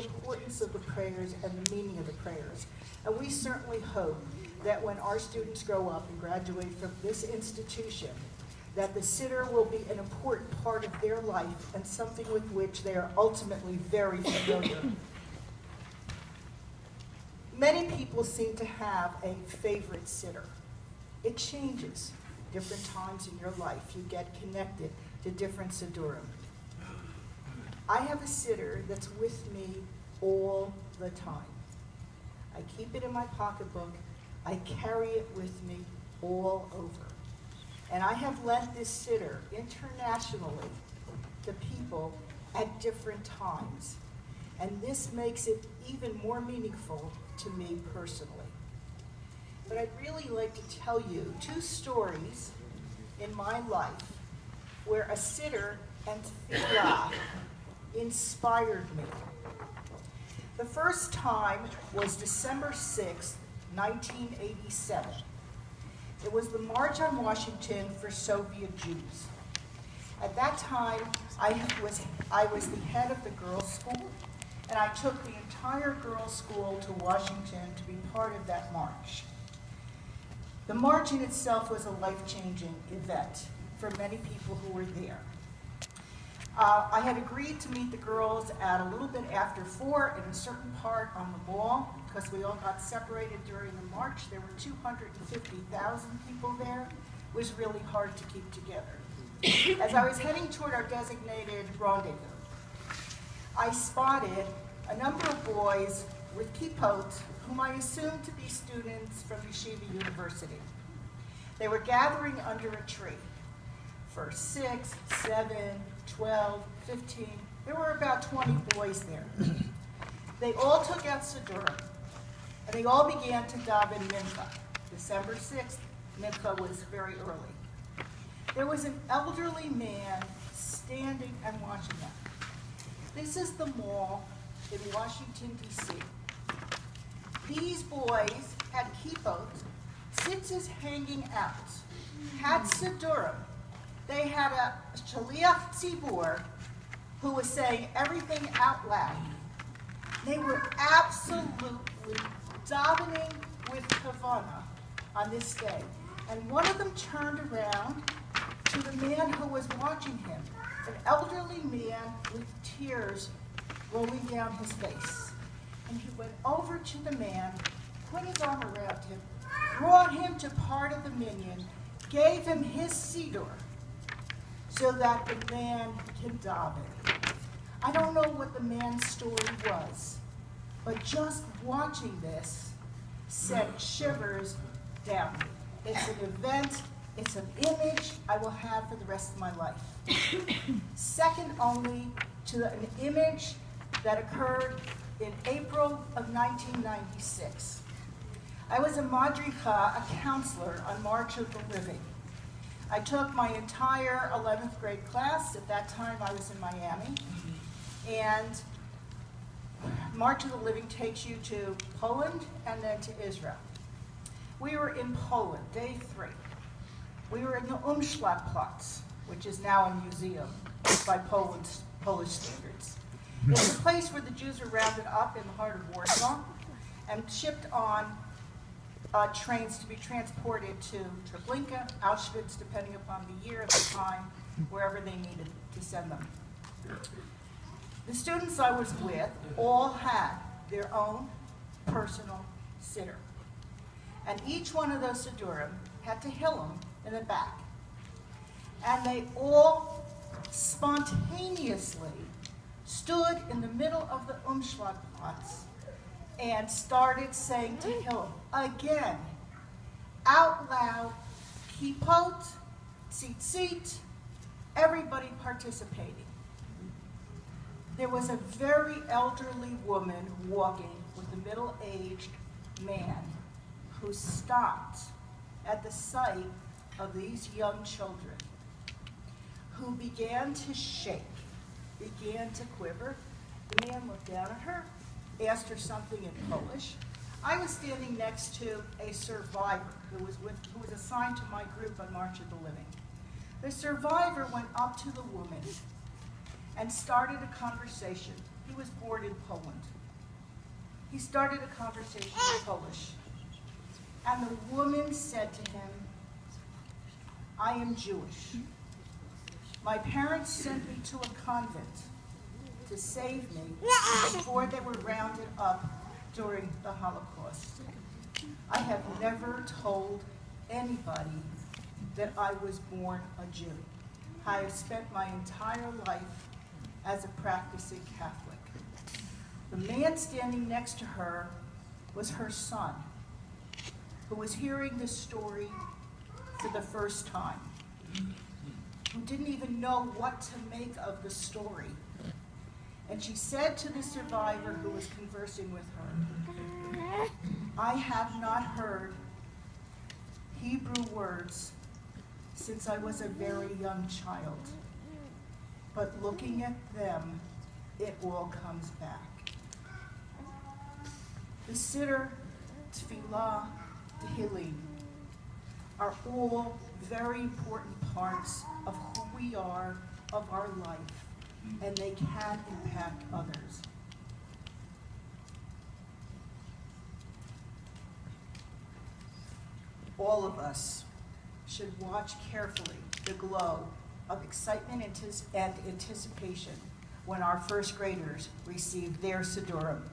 importance of the prayers and the meaning of the prayers. And we certainly hope that when our students grow up and graduate from this institution, that the siddur will be an important part of their life and something with which they are ultimately very familiar. Many people seem to have a favorite siddur. It changes. Different times in your life, you get connected to different siddurim. I have a siddur that's with me all the time. I keep it in my pocketbook. I carry it with me all over. And I have lent this siddur internationally to people at different times. And this makes it even more meaningful to me personally. But I'd really like to tell you 2 stories in my life where a siddur and tefillah inspired me. The first time was December 6th, 1987. It was the March on Washington for Soviet Jews. At that time, I was the head of the girls' school, and I took the entire girls' school to Washington to be part of that march. The march in itself was a life-changing event for many people who were there. I had agreed to meet the girls at a little bit after 4 in a certain part on the mall because we all got separated during the march. There were 250,000 people there. It was really hard to keep together. As I was heading toward our designated rendezvous, I spotted a number of boys with kippot, whom I assumed to be students from Yeshiva University. They were gathering under a tree. For 6, 7, 12, 15, there were about 20 boys there. They all took out siddurim, and they all began to daven mincha. December 6th, mincha was very early. There was an elderly man standing and watching them. This is the mall in Washington, D.C. These boys had kippot, tzitzis hanging out, had siddurim. They had a shaliach tzibur who was saying everything out loud. They were absolutely davening with kavana on this day. And one of them turned around to the man who was watching him, an elderly man with tears rolling down his face. And he went over to the man, put his arm around him, brought him to part of the minyan, gave him his siddur, so that the man can daven. I don't know what the man's story was, but just watching this sent shivers down me. It's an event, it's an image I will have for the rest of my life. Second only to an image that occurred in April of 1996. I was a madrika, a counselor on March of the Living. I took my entire 11th grade class. At that time, I was in Miami. And March of the Living takes you to Poland and then to Israel. We were in Poland, day 3. We were in the Umschlagplatz, which is now a museum by Polish standards. It's a place where the Jews are rounded up in the heart of Warsaw and shipped on trains to be transported to Treblinka, Auschwitz, depending upon the year, the time, wherever they needed to send them. The students I was with all had their own personal siddur. And each one of those siddurim had tehillim in the back. And they all spontaneously stood in the middle of the Umschlagplatz and started saying tehillim again, out loud, kippot, tzitzit, everybody participating. There was a very elderly woman walking with a middle-aged man who stopped at the sight of these young children, who began to shake, began to quiver. The man looked down at her, asked her something in Polish. I was standing next to a survivor who was assigned to my group on March of the Living. The survivor went up to the woman and started a conversation He was born in Poland. He started a conversation in Polish, and the woman said to him, "I am Jewish. My parents sent me to a convent to save me before they were rounded up during the Holocaust. I have never told anybody that I was born a Jew. I have spent my entire life as a practicing Catholic." The man standing next to her was her son, who was hearing this story for the first time, who didn't even know what to make of the story. And she said to the survivor who was conversing with her, "I have not heard Hebrew words since I was a very young child, but looking at them, it all comes back." The siddur, tefillah, tehillim are all very important parts of who we are, of our life, and they can impact others. All of us should watch carefully the glow of excitement and anticipation when our first graders receive their siddurim.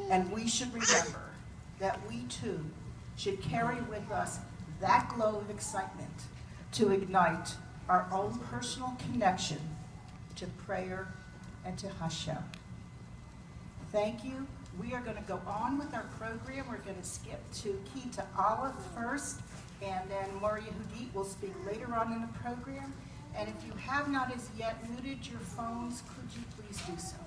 And we should remember that we too should carry with us that glow of excitement to ignite our own personal connection to prayer and to Hashem. Thank you. We are going to go on with our program. We're going to skip to Kita Aleph first, and then Moria Hudit will speak later on in the program. And if you have not as yet muted your phones, could you please do so?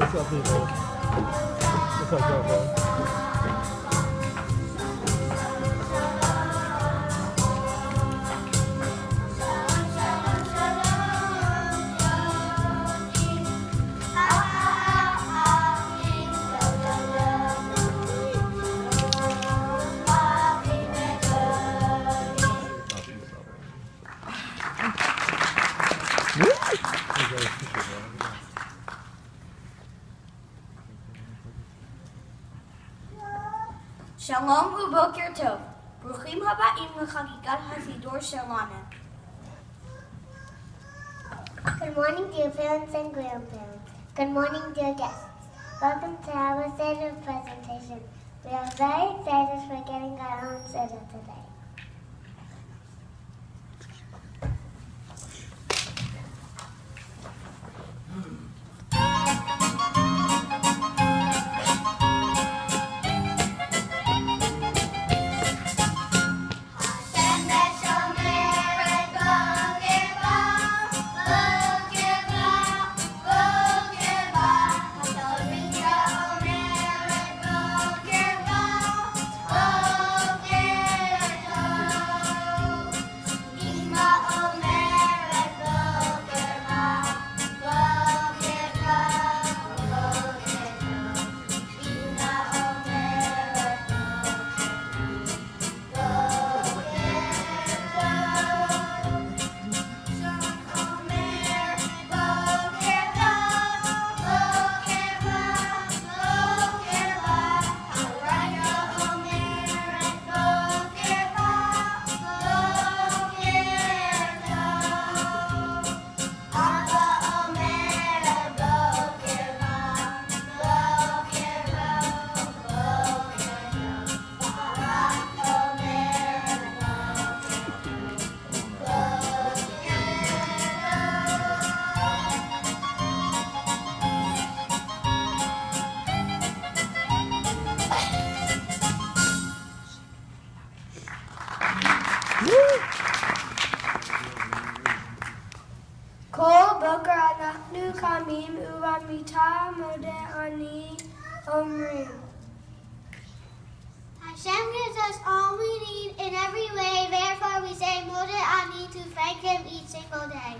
What's up, people? What's up, girlfriend? Shalom uboker tov. Bruchim haba'im lechagigat hasiddur shalana. Good morning, dear parents and grandparents. Good morning, dear guests. Welcome to our Seder presentation. We are very excited for getting our own Seder today. Hashem gives us all we need in every way. Therefore, we say Modeh Ani to thank Him each single day.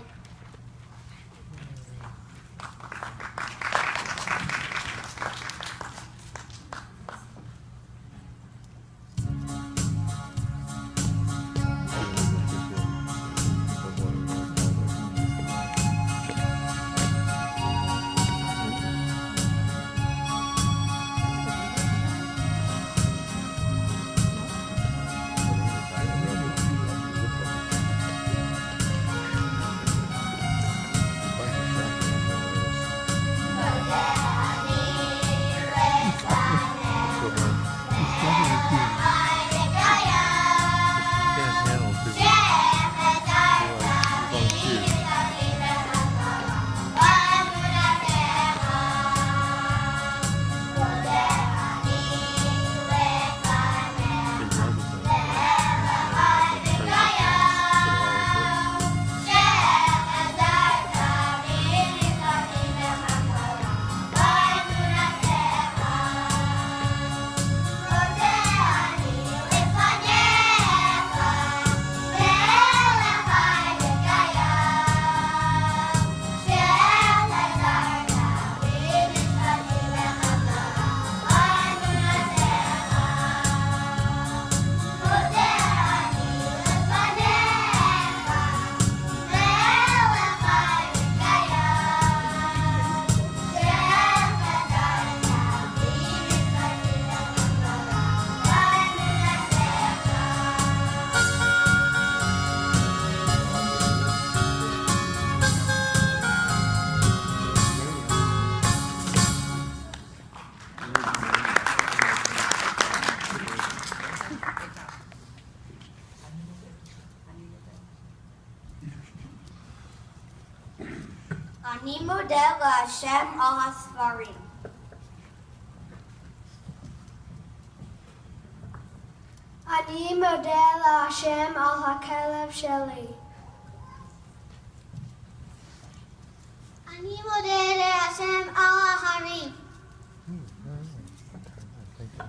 Ani modeh LaHashem al hasfarim. Ani modeh LaHashem al hakelev sheli. Ani modeh LaHashem al harim.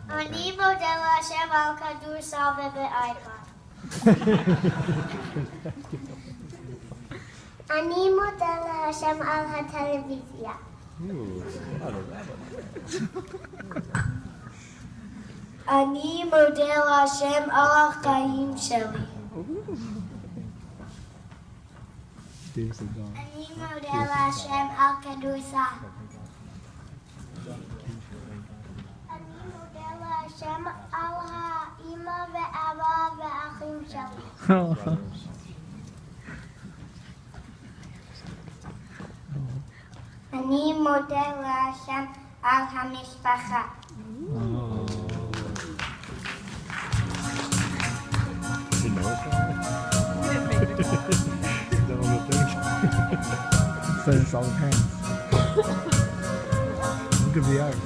Ani modeh LaHashem al kadur salve be'ayman. Ani modeh LaHashem al hatelevizia. Ani modeh LaHashem al chayim sheli. Ani modeh LaHashem al kedusah. Ani modeh LaHashem al ha'ima ve'ava ve'achim sheli. Ani modeh LaHashem al hamishpacha. You know it's wrong. Is that on the thing? Saying solid hands. Look at the art.